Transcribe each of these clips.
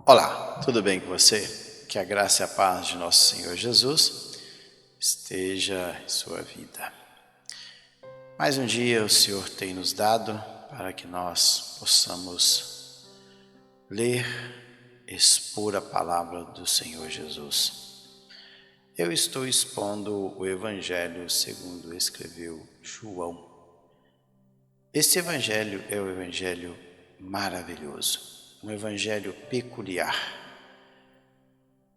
Olá, tudo bem com você? Que a graça e a paz de nosso Senhor Jesus esteja em sua vida. Mais um dia o Senhor tem nos dado para que nós possamos ler, expor a palavra do Senhor Jesus. Eu estou expondo o Evangelho segundo escreveu João. Este Evangelho é um Evangelho maravilhoso. Um evangelho peculiar.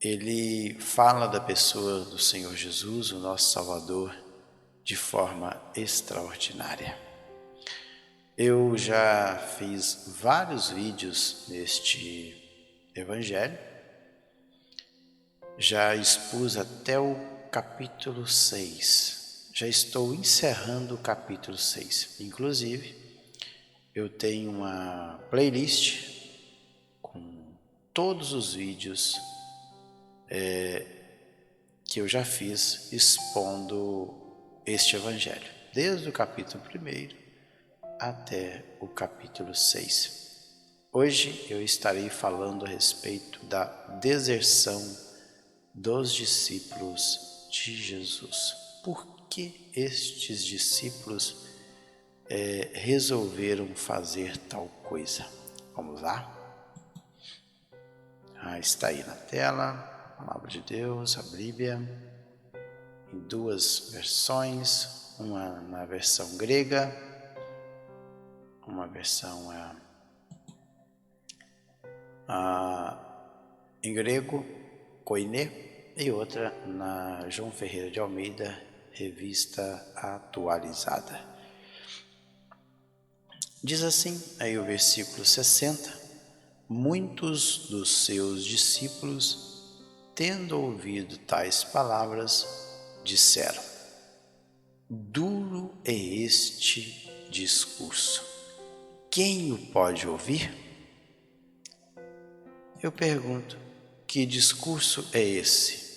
Ele fala da pessoa do Senhor Jesus, o nosso Salvador, de forma extraordinária. Eu já fiz vários vídeos neste evangelho, já expus até o capítulo 6, já estou encerrando o capítulo 6. Inclusive, eu tenho uma playlist todos os vídeos que eu já fiz expondo este Evangelho, desde o capítulo 1 até o capítulo 6. Hoje eu estarei falando a respeito da deserção dos discípulos de Jesus. Por que estes discípulos resolveram fazer tal coisa? Vamos lá? Está aí na tela, a palavra de Deus, a Bíblia, em duas versões, uma na versão grega, uma versão em grego, koiné, e outra na João Ferreira de Almeida, revista atualizada. Diz assim, aí o versículo 60, muitos dos seus discípulos, tendo ouvido tais palavras, disseram: duro é este discurso, quem o pode ouvir? Eu pergunto, que discurso é esse?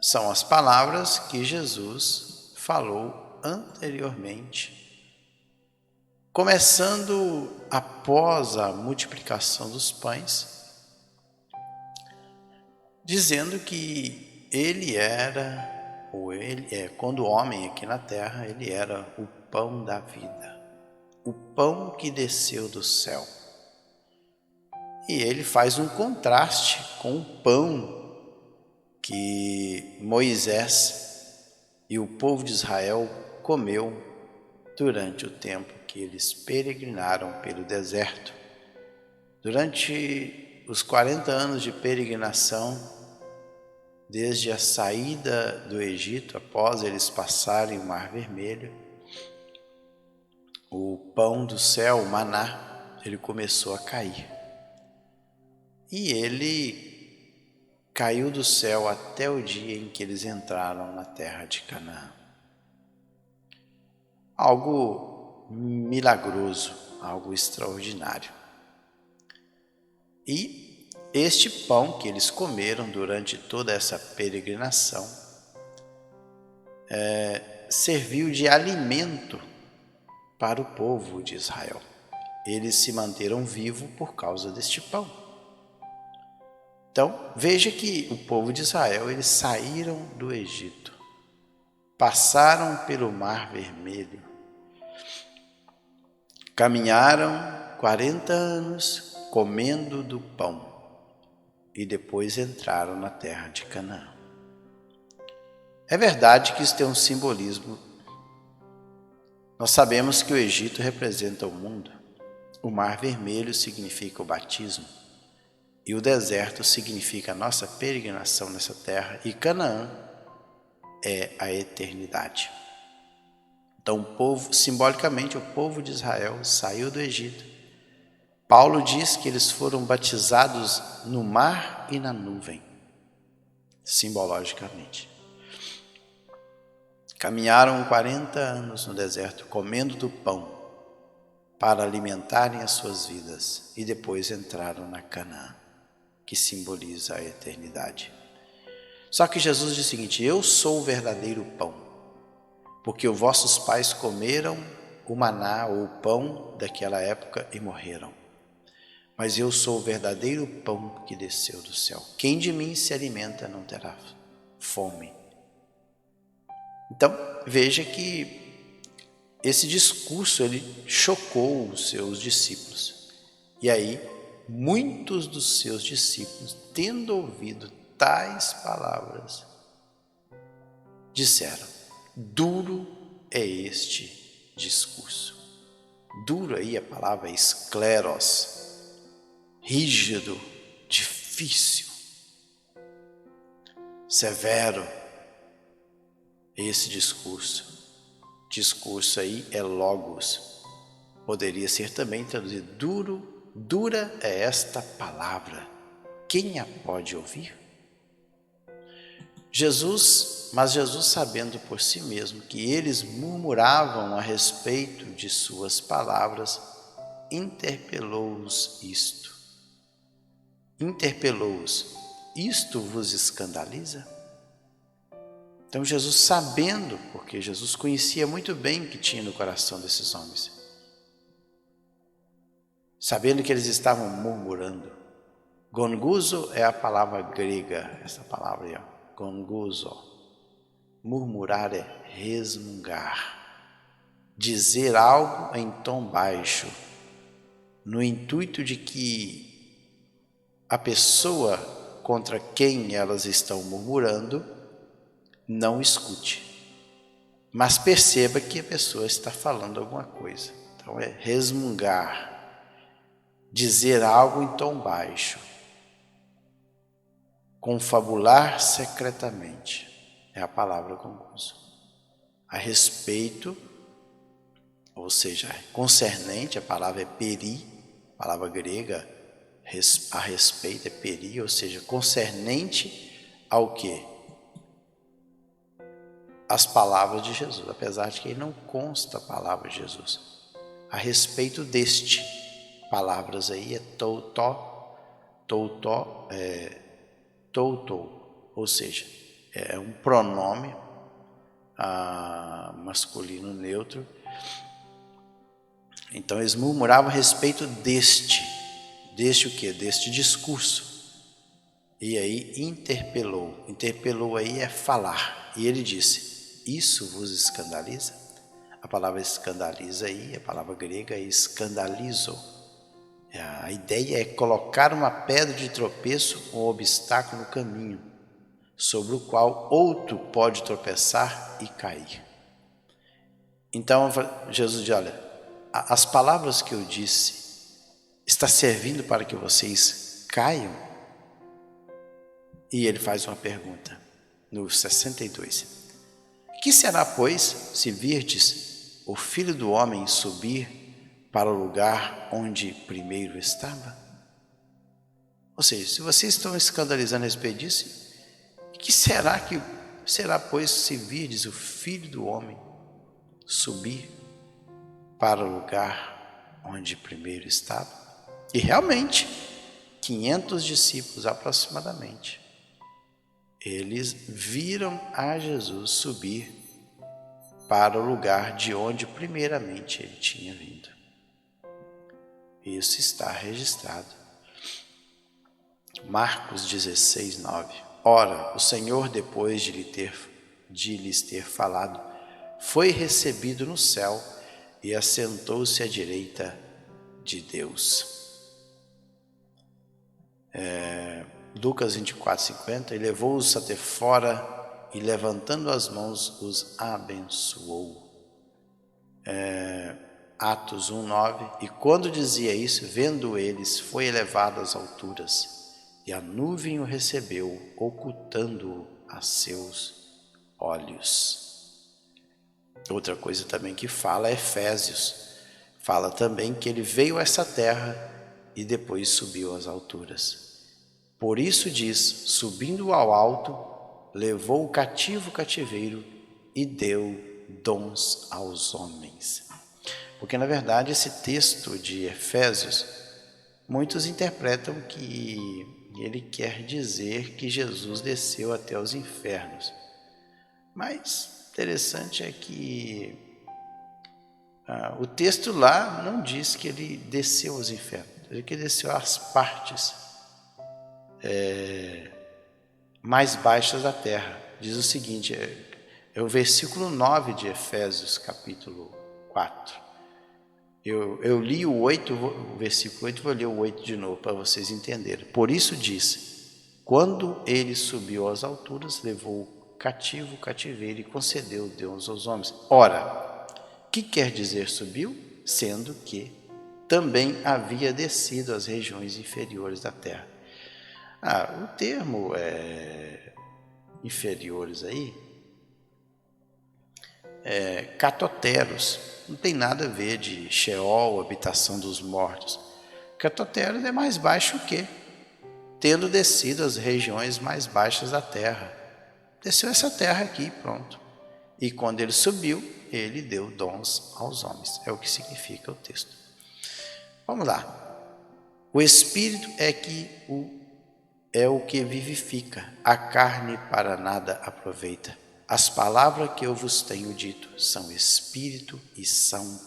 São as palavras que Jesus falou anteriormente, começando após a multiplicação dos pães, dizendo que ele era, quando homem aqui na terra, ele era o pão da vida, o pão que desceu do céu. E ele faz um contraste com o pão que Moisés e o povo de Israel comeu durante o tempo que eles peregrinaram pelo deserto. Durante os 40 anos de peregrinação, desde a saída do Egito, após eles passarem o Mar Vermelho, o pão do céu, o maná, ele começou a cair. E ele caiu do céu até o dia em que eles entraram na terra de Canaã. Algo milagroso, algo extraordinário. E este pão que eles comeram durante toda essa peregrinação serviu de alimento para o povo de Israel. Eles se manteram vivos por causa deste pão. Então, veja que o povo de Israel, eles saíram do Egito, passaram pelo Mar Vermelho, caminharam 40 anos comendo do pão e depois entraram na terra de Canaã. É verdade que isso tem um simbolismo. Nós sabemos que o Egito representa o mundo, o Mar Vermelho significa o batismo e o deserto significa a nossa peregrinação nessa terra e Canaã é a eternidade. Então, simbolicamente, o povo de Israel saiu do Egito. Paulo diz que eles foram batizados no mar e na nuvem, simbologicamente. Caminharam 40 anos no deserto, comendo do pão, para alimentarem as suas vidas, e depois entraram na Canaã, que simboliza a eternidade. Só que Jesus diz o seguinte: eu sou o verdadeiro pão. Porque os vossos pais comeram o maná ou o pão daquela época e morreram. mas eu sou o verdadeiro pão que desceu do céu. Quem de mim se alimenta não terá fome. Então, veja que esse discurso ele chocou os seus discípulos. E aí, muitos dos seus discípulos, tendo ouvido tais palavras, disseram: duro é este discurso. Duro aí a palavra escleros, rígido, difícil, severo. Esse discurso aí é logos. Poderia ser também traduzido dura é esta palavra. Quem a pode ouvir? Mas Jesus, sabendo por si mesmo que eles murmuravam a respeito de suas palavras, interpelou-os isto. Isto vos escandaliza? Então Jesus, sabendo, porque Jesus conhecia muito bem o que tinha no coração desses homens, sabendo que eles estavam murmurando. Gonguzo é a palavra grega, essa palavra aí, gonguzo. Murmurar é resmungar, dizer algo em tom baixo, no intuito de que a pessoa contra quem elas estão murmurando não escute, mas perceba que a pessoa está falando alguma coisa. Então é resmungar, dizer algo em tom baixo, confabular secretamente, é a palavra gonguzo. A respeito, ou seja, concernente, a palavra é peri, a palavra grega a respeito é peri, ou seja, concernente ao quê? As palavras de Jesus, apesar de que não consta a palavra de Jesus. A respeito deste, palavras aí é toutó, ou seja, é um pronome masculino neutro. Então eles murmuravam a respeito deste o quê? Deste discurso. E aí interpelou aí é falar, e ele disse: isso vos escandaliza? A palavra escandaliza aí, a palavra grega é escandalizo. A ideia é colocar uma pedra de tropeço ou obstáculo no caminho, sobre o qual outro pode tropeçar e cair. Então Jesus diz: olha, as palavras que eu disse está servindo para que vocês caiam? E ele faz uma pergunta no 62. Que será, pois, se virdes o Filho do Homem subir para o lugar onde primeiro estava? Ou seja, se vocês estão escandalizando a respeito disso, que será, pois, se virdes o Filho do Homem subir para o lugar onde primeiro estava? E realmente, 500 discípulos aproximadamente, eles viram a Jesus subir para o lugar de onde primeiramente ele tinha vindo. Isso está registrado. Marcos 16, 9. Ora, o Senhor, depois de lhes ter falado, foi recebido no céu e assentou-se à direita de Deus. Lucas 24, 50, e levou-os até fora e, levantando as mãos, os abençoou. Atos 1, 9, e quando dizia isso, vendo eles, foi elevado às alturas, e a nuvem o recebeu, ocultando-o a seus olhos. Outra coisa também que fala é Efésios, fala também que ele veio a essa terra e depois subiu às alturas. Por isso diz, subindo ao alto, levou o cativeiro e deu dons aos homens. Porque na verdade esse texto de Efésios, muitos interpretam que ele quer dizer que Jesus desceu até os infernos. Mas interessante é que o texto lá não diz que ele desceu aos infernos. Ele que desceu às partes mais baixas da terra. Diz o seguinte, é o versículo 9 de Efésios, capítulo 4. Eu li o 8, o versículo 8, vou ler o 8 de novo para vocês entenderem. Por isso disse, quando ele subiu às alturas, levou cativo o cativeiro e concedeu Deus aos homens. Ora, que quer dizer subiu? Sendo que também havia descido às regiões inferiores da terra. O termo inferiores aí catoteros, não tem nada a ver de Sheol, habitação dos mortos. Catoteros é mais baixo que, tendo descido às regiões mais baixas da terra. Desceu essa terra aqui, pronto. E quando ele subiu, ele deu dons aos homens. É o que significa o texto. Vamos lá. O Espírito é o que vivifica, a carne para nada aproveita. As palavras que eu vos tenho dito são Espírito e são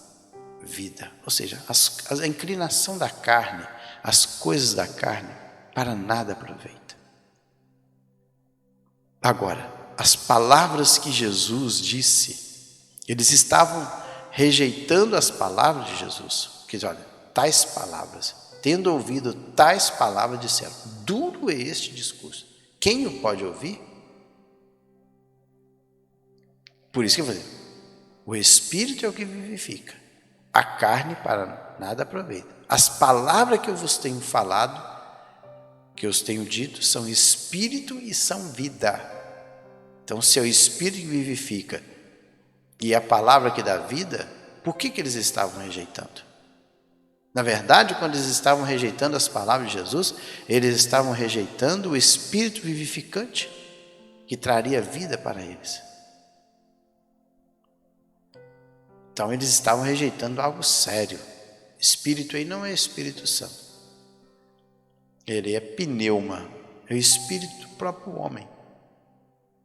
vida. Ou seja, a inclinação da carne, as coisas da carne, para nada aproveita. Agora, as palavras que Jesus disse, eles estavam rejeitando as palavras de Jesus. Porque, olha, tais palavras, tendo ouvido tais palavras, disseram, duro é este discurso, quem o pode ouvir? Por isso que eu vou dizer, o Espírito é o que vivifica, a carne para nada aproveita. As palavras que eu vos tenho falado, que eu os tenho dito, são Espírito e são vida. Então, se é o Espírito que vivifica e a palavra que dá vida, por que eles estavam rejeitando? Na verdade, quando eles estavam rejeitando as palavras de Jesus, eles estavam rejeitando o Espírito vivificante que traria vida para eles. Então, eles estavam rejeitando algo sério. Espírito aí não é Espírito Santo. Ele é pneuma, é o Espírito do próprio homem.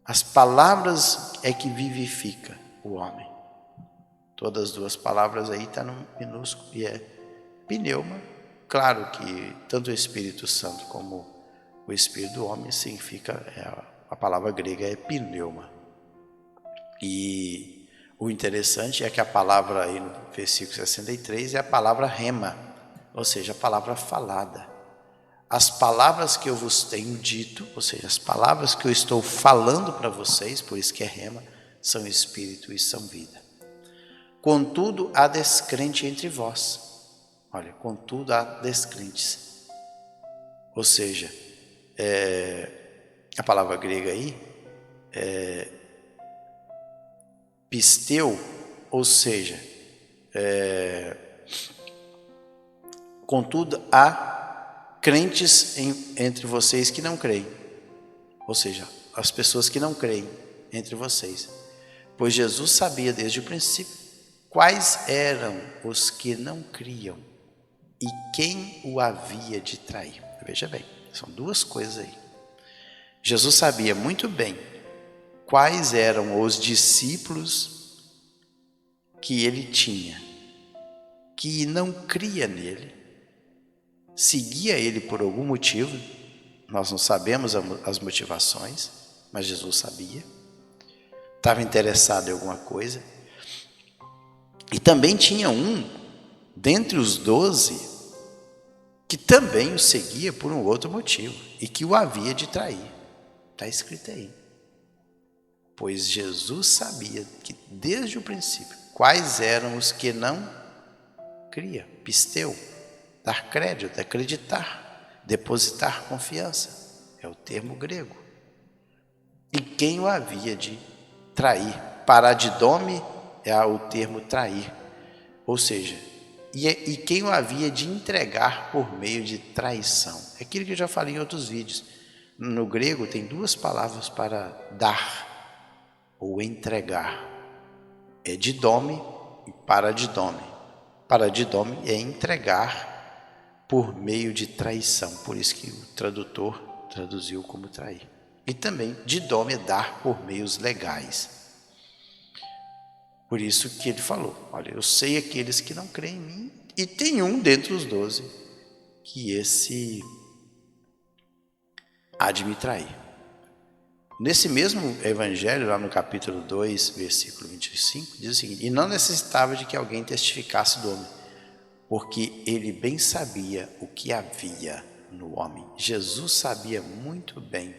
As palavras é que vivifica o homem. Todas as duas palavras aí estão no minúsculo e é pneuma. Claro que tanto o Espírito Santo como o Espírito do homem significa, a palavra grega é pneuma. E o interessante é que a palavra aí no versículo 63 é a palavra rema, ou seja, a palavra falada. As palavras que eu vos tenho dito, ou seja, as palavras que eu estou falando para vocês, por isso que é rema, são espírito e são vida. Contudo, há descrente entre vós. Olha, contudo, há descrentes. Ou seja, a palavra grega aí é pisteu, ou seja, contudo, há crentes entre vocês que não creem. Ou seja, as pessoas que não creem entre vocês. Pois Jesus sabia desde o princípio quais eram os que não criam e quem o havia de trair. Veja bem, são duas coisas aí. Jesus sabia muito bem quais eram os discípulos que ele tinha, que não cria nele, seguia ele por algum motivo, nós não sabemos as motivações, mas Jesus sabia, estava interessado em alguma coisa, e também tinha um, dentre os 12, que também o seguia por um outro motivo, e que o havia de trair, está escrito aí. Pois Jesus sabia que desde o princípio quais eram os que não cria, pisteu, dar crédito, acreditar, depositar confiança, é o termo grego. E quem o havia de trair, paradidome é o termo trair, ou seja, e quem o havia de entregar por meio de traição. É aquilo que eu já falei em outros vídeos. No grego tem duas palavras para dar ou entregar. É didome e paradidome. Paradidome é entregar por meio de traição. Por isso que o tradutor traduziu como trair. E também didome é dar por meios legais. Por isso que ele falou, olha, eu sei aqueles que não creem em mim, e tem um dentre os 12 que esse há de me trair. Nesse mesmo evangelho, lá no capítulo 2, versículo 25, diz o seguinte: e não necessitava de que alguém testificasse do homem, porque ele bem sabia o que havia no homem. Jesus sabia muito bem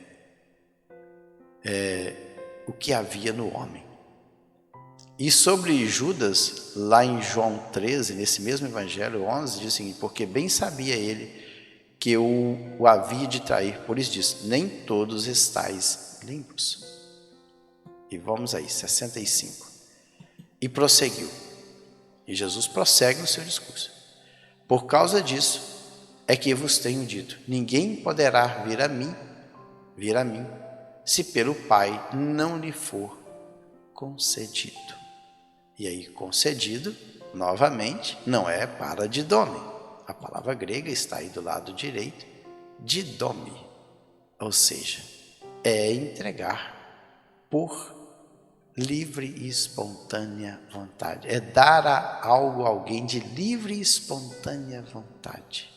o que havia no homem. E sobre Judas, lá em João 13, nesse mesmo evangelho 11, diz o seguinte: porque bem sabia ele que o havia de trair, por isso diz: nem todos estáis limpos. E vamos aí, 65. E prosseguiu. E Jesus prossegue no seu discurso: por causa disso é que vos tenho dito: ninguém poderá vir a mim, se pelo Pai não lhe for concedido. E aí, concedido, novamente, não é para didome. A palavra grega está aí do lado direito, didome, ou seja, é entregar por livre e espontânea vontade. É dar algo a alguém de livre e espontânea vontade.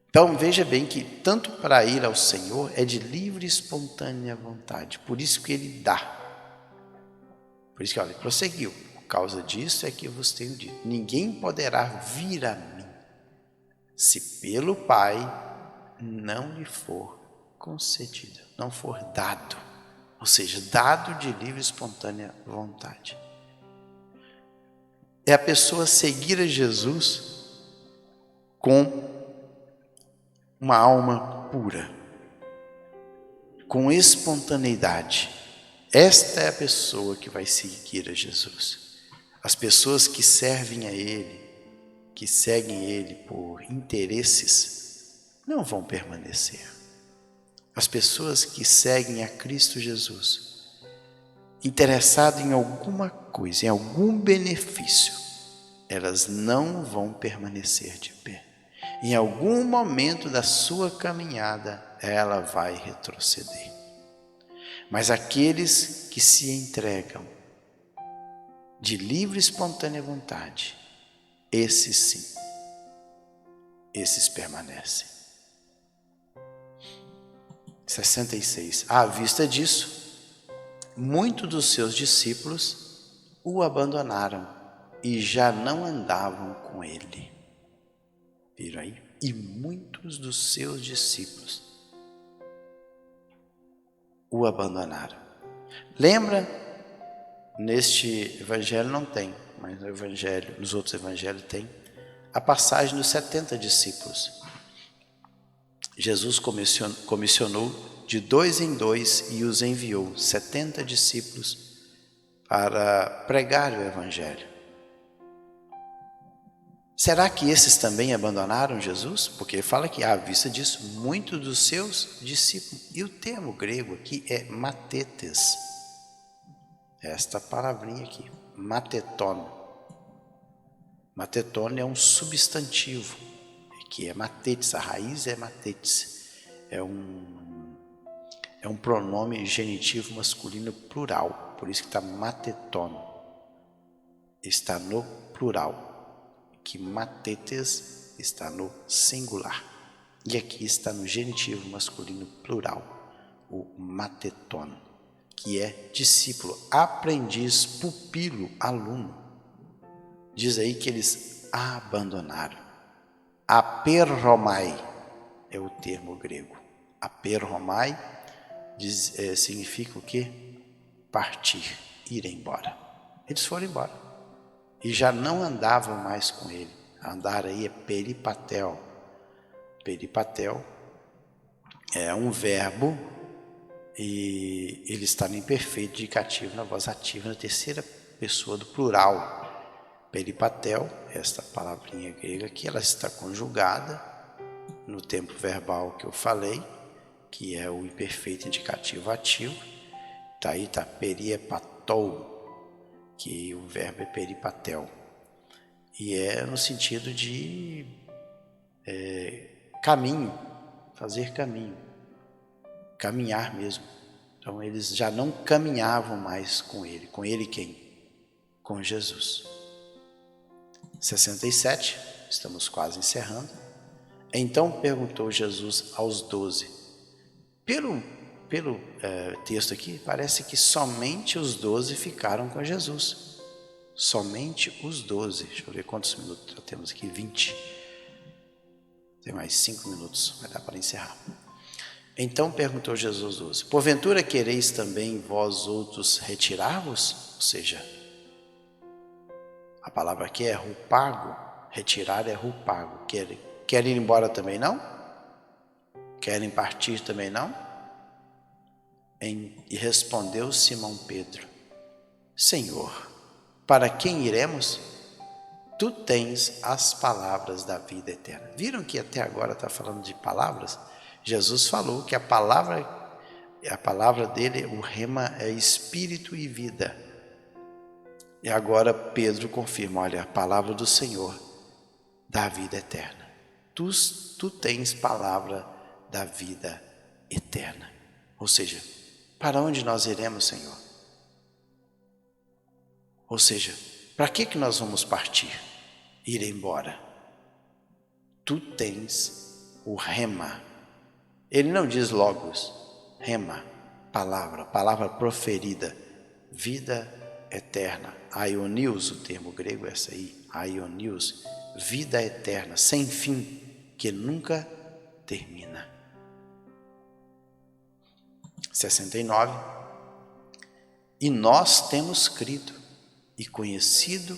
Então veja bem que tanto para ir ao Senhor é de livre e espontânea vontade. Por isso que ele dá. Por isso que ele prosseguiu. Por causa disso é que eu vos tenho dito: ninguém poderá vir a mim, se pelo Pai não lhe for concedido, não for dado. Ou seja, dado de livre e espontânea vontade. É a pessoa seguir a Jesus com uma alma pura, com espontaneidade. Esta é a pessoa que vai seguir a Jesus. As pessoas que servem a Ele, que seguem Ele por interesses, não vão permanecer. As pessoas que seguem a Cristo Jesus, interessadas em alguma coisa, em algum benefício, elas não vão permanecer de pé. Em algum momento da sua caminhada, ela vai retroceder. Mas aqueles que se entregam de livre e espontânea vontade, esses sim, esses permanecem. 66. À vista disso, muitos dos seus discípulos o abandonaram e já não andavam com ele. Viram aí? E muitos dos seus discípulos o abandonaram. Lembra? Neste evangelho não tem, mas no evangelho, nos outros evangelhos tem a passagem dos 70 discípulos. Jesus comissionou de 2 em 2 e os enviou 70 discípulos para pregar o evangelho. Será que esses também abandonaram Jesus? Porque ele fala que à vista disso, muitos dos seus discípulos. E o termo grego aqui é matetes. Esta palavrinha aqui, mateton. Mateton é um substantivo, que é matetes, a raiz é matetes. É um pronome genitivo masculino plural, por isso que está mateton. Está no plural. Que matetes está no singular. E aqui está no genitivo masculino plural, o mateton, que é discípulo, aprendiz, pupilo, aluno. Diz aí que eles abandonaram. Aperromai é o termo grego. Aperromai significa o quê? Partir, ir embora. Eles foram embora. E já não andavam mais com ele. Andar aí é peripatel. Peripatel é um verbo e ele está no imperfeito indicativo na voz ativa, na terceira pessoa do plural. Peripatel, esta palavrinha grega aqui, ela está conjugada no tempo verbal que eu falei, que é o imperfeito indicativo ativo. Tá aí, tá periepatou, que o verbo é peripatel, e é no sentido de caminho, fazer caminho, caminhar mesmo. Então eles já não caminhavam mais com ele. Com ele quem? Com Jesus. 67, estamos quase encerrando. Então perguntou Jesus aos 12. Pelo texto aqui, parece que somente os 12 ficaram com Jesus. Somente os 12. Deixa eu ver quantos minutos já temos aqui. 20. Tem mais 5 minutos, vai dar para encerrar. Então perguntou Jesus aos 12: porventura quereis também vós outros retirar-vos? Ou seja, a palavra aqui é rupago. Retirar é rupago. Querem ir embora também não? Querem partir também não? E respondeu Simão Pedro: Senhor, para quem iremos? Tu tens as palavras da vida eterna. Viram que até agora está falando de palavras? Jesus falou que a palavra dele, o rema, é espírito e vida. E agora Pedro confirma: olha, a palavra do Senhor da vida eterna. Tu tens palavra da vida eterna. Ou seja, para onde nós iremos, Senhor? Ou seja, para que nós vamos partir? Ir embora. Tu tens o rema. Ele não diz logos, rema, palavra proferida, vida eterna. Aionios, o termo grego é essa aí, aionios, vida eterna, sem fim, que nunca termina. 69. E nós temos crido e conhecido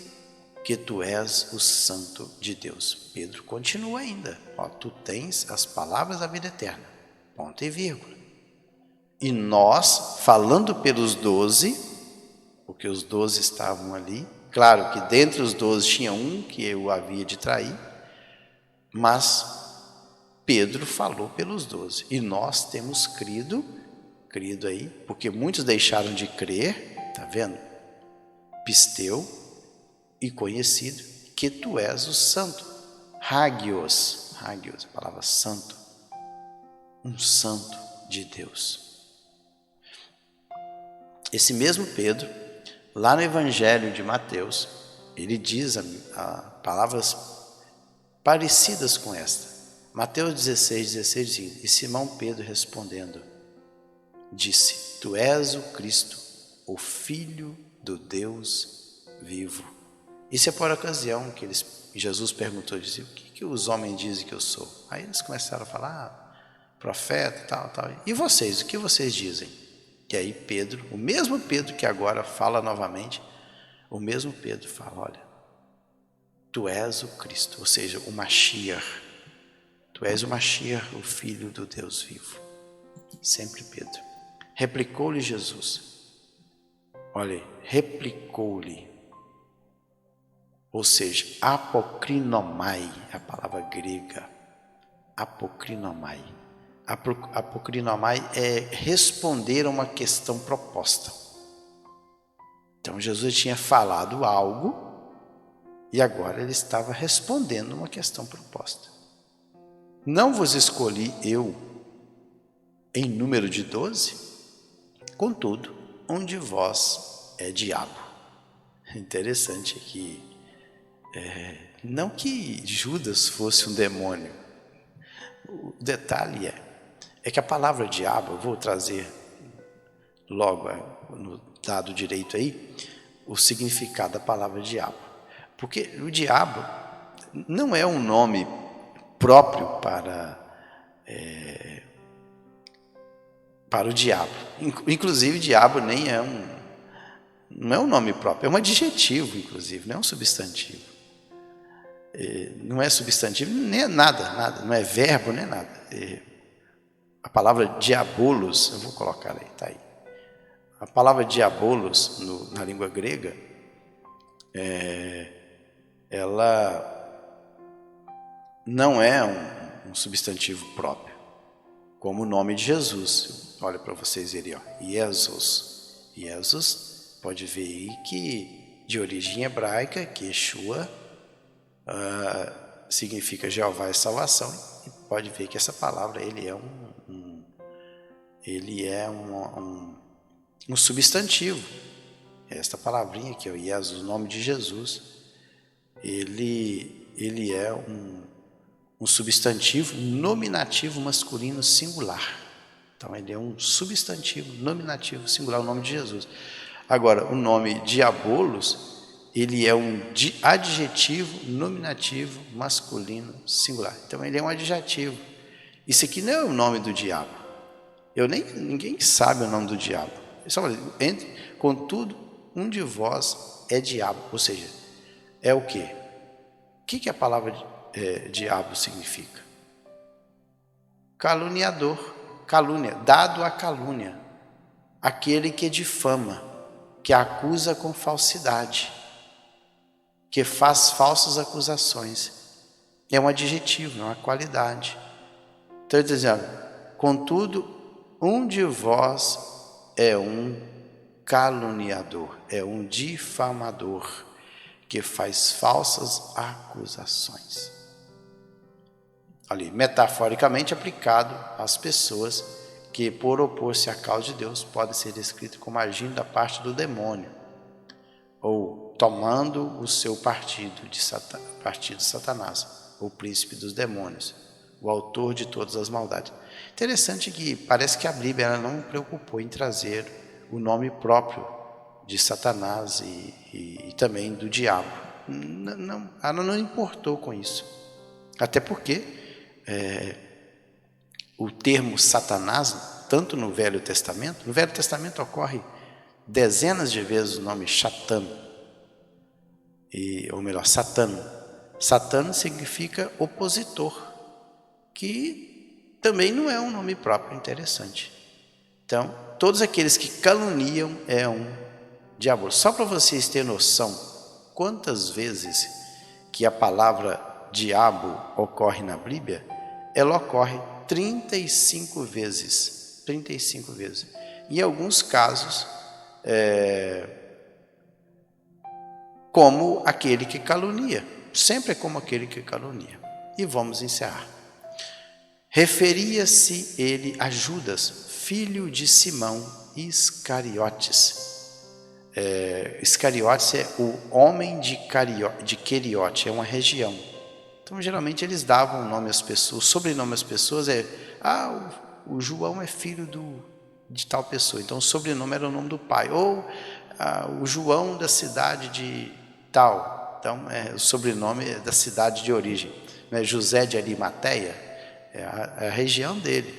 que tu és o Santo de Deus. Pedro continua ainda. Tu tens as palavras da vida eterna. Ponto e vírgula. E nós, falando pelos 12, porque os 12 estavam ali, claro que dentre os 12 tinha um que o havia de trair, mas Pedro falou pelos 12. E nós temos crido aí, porque muitos deixaram de crer, está vendo? Pisteu e conhecido que tu és o Santo. Hagios, a palavra santo, um santo de Deus. Esse mesmo Pedro, lá no Evangelho de Mateus, ele diz palavras parecidas com esta. Mateus 16 diz: e Simão Pedro respondendo, disse: tu és o Cristo, o Filho do Deus vivo. Isso é por ocasião que Jesus perguntou, disse: o que os homens dizem que eu sou? Aí eles começaram a falar: profeta, tal. E vocês, o que vocês dizem? E aí Pedro, o mesmo Pedro que agora fala novamente, o mesmo Pedro fala: olha, tu és o Cristo, ou seja, o Mashiach. Tu és o Mashiach, o Filho do Deus vivo. Sempre Pedro. Replicou-lhe Jesus. Olha, replicou-lhe. Ou seja, apocrinomai, a palavra grega. Apocrinomai. Apocrinomai é responder a uma questão proposta. Então Jesus tinha falado algo e agora ele estava respondendo uma questão proposta. Não vos escolhi eu em número de 12? Contudo, um de vós é diabo. Interessante que não que Judas fosse um demônio. O detalhe é que a palavra diabo, eu vou trazer logo no dado direito aí, o significado da palavra diabo. Porque o diabo não é um nome próprio para o diabo. Inclusive, diabo nem não é um nome próprio, é um adjetivo, inclusive, não é um substantivo. Não é substantivo, nem é nada, não é verbo, nem nada. A palavra diabolos, eu vou colocar aí, está aí. A palavra diabolos, na língua grega, ela não é um substantivo próprio, como o nome de Jesus. Olha para vocês verem, Jesus. Jesus, pode ver aí que de origem hebraica, que Yeshua significa Jeová é salvação, e pode ver que essa palavra ele é um substantivo. Esta palavrinha aqui, o Jesus, o nome de Jesus, ele é um substantivo nominativo masculino singular. Então ele é um substantivo nominativo singular, o nome de Jesus. Agora, o nome Diabolos, ele é um adjetivo nominativo masculino singular. Então ele é um adjetivo. Isso aqui não é o nome do diabo. Ninguém sabe o nome do diabo. Só contudo, um de vós é diabo. Ou seja, é o quê? O que a palavra diabo significa? Caluniador. Calúnia, dado a calúnia. Aquele que difama, que acusa com falsidade, que faz falsas acusações. É um adjetivo, não é uma qualidade. Então ele está dizendo, contudo, um de vós é um caluniador, é um difamador, que faz falsas acusações. Ali, metaforicamente aplicado às pessoas que, por opor-se à causa de Deus, podem ser descritas como agindo da parte do demônio, ou tomando o seu partido de Satanás, o príncipe dos demônios, o autor de todas as maldades. Interessante que parece que a Bíblia ela não preocupou em trazer o nome próprio de Satanás e também do diabo. Não, ela não importou com isso. Até porque o termo Satanás, tanto no Velho Testamento ocorre dezenas de vezes o nome Satã, ou melhor, Satã. Satã significa opositor, que também não é um nome próprio, interessante. Então, todos aqueles que caluniam é um diabo. Só para vocês terem noção, quantas vezes que a palavra diabo ocorre na Bíblia, ela ocorre 35 vezes. 35 vezes. Em alguns casos, como aquele que calunia. Sempre é como aquele que calunia. E vamos encerrar. Referia-se ele a Judas, filho de Simão Iscariotes. Iscariotes é o homem de Queriote, é uma região. Então, geralmente, eles davam o nome às pessoas, o sobrenome às pessoas o João é filho de tal pessoa. Então, o sobrenome era o nome do pai. Ou o João da cidade de tal. Então, o sobrenome é da cidade de origem. José de Arimateia é a região dele.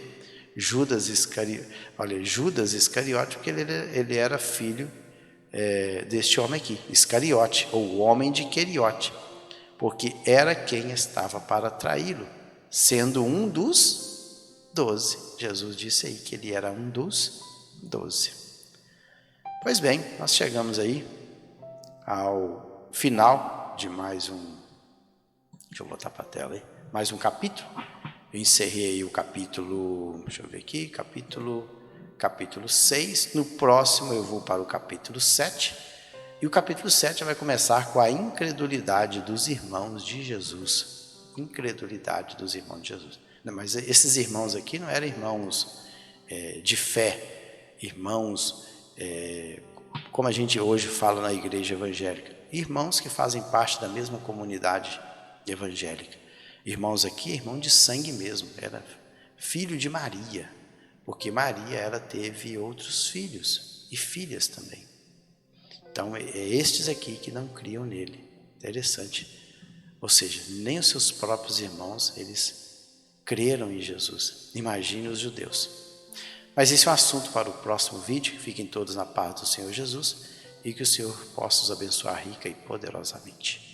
Judas Iscariote, porque ele era filho deste homem aqui, Iscariote, ou o homem de Queriote, porque era quem estava para traí-lo, sendo um dos 12. Jesus disse aí que ele era um dos 12. Pois bem, nós chegamos aí ao final de mais um, deixa eu botar para a tela aí, mais um capítulo. Eu encerrei aí o capítulo, deixa eu ver aqui, capítulo 6. No próximo eu vou para o capítulo 7. E o capítulo 7 vai começar com a incredulidade dos irmãos de Jesus. Incredulidade dos irmãos de Jesus. Não, mas esses irmãos aqui não eram irmãos de fé, irmãos, como a gente hoje fala na igreja evangélica, irmãos que fazem parte da mesma comunidade evangélica. Irmãos aqui, irmão de sangue mesmo, era filho de Maria, porque Maria ela teve outros filhos e filhas também. Então, estes aqui que não criam nele. Interessante. Ou seja, nem os seus próprios irmãos, eles creram em Jesus. Imagine os judeus. Mas esse é um assunto para o próximo vídeo. Fiquem todos na paz do Senhor Jesus e que o Senhor possa os abençoar rica e poderosamente.